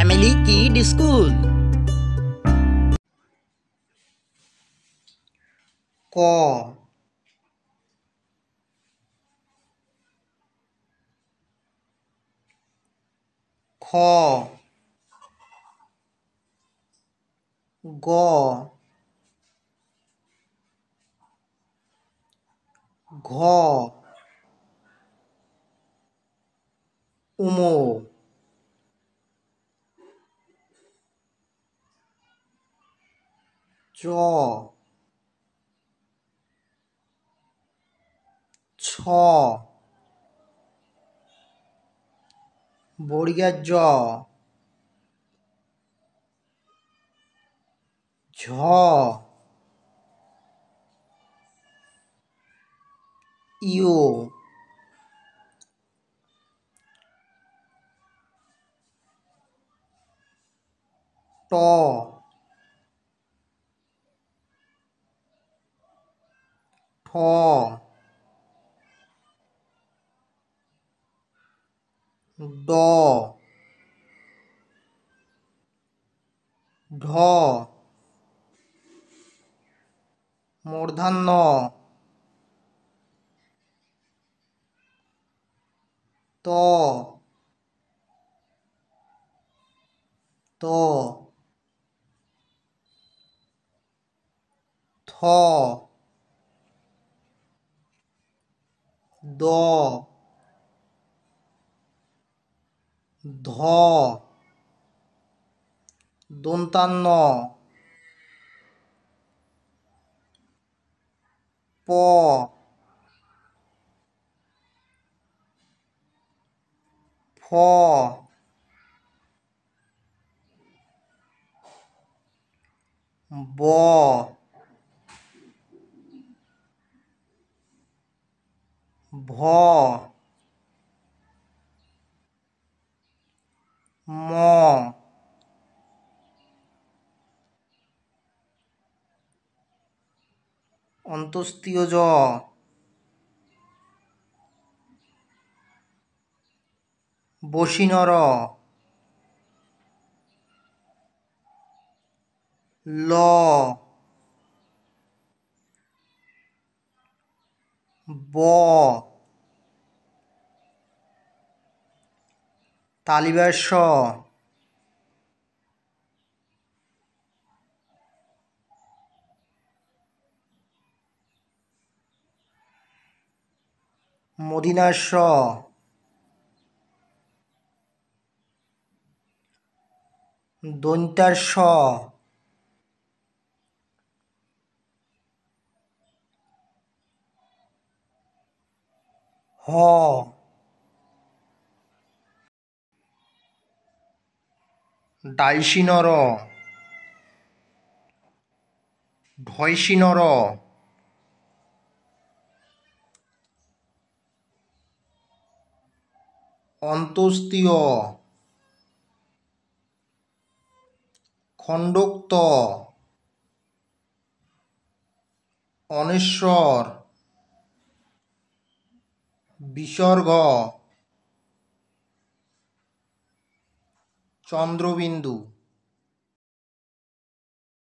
Family kid school. क ख ग ঘ উমো চ ছ বর্গের জ ঝ ইউ ট ঠ ড ঢ মূর্ধন্য ত ত থ দ ধ দন্তান্ন প ফ ব ভ ম অন্তস্তীয় জ বসিনর ল ব তালিবাস স মদিনার স দন্তার স হ ডাইশিনর ঢয়সিনর অন্তস্তীয় খণ্ডোক্ত অনেশ্বর বিসর্গ চন্দ্রবিন্দু।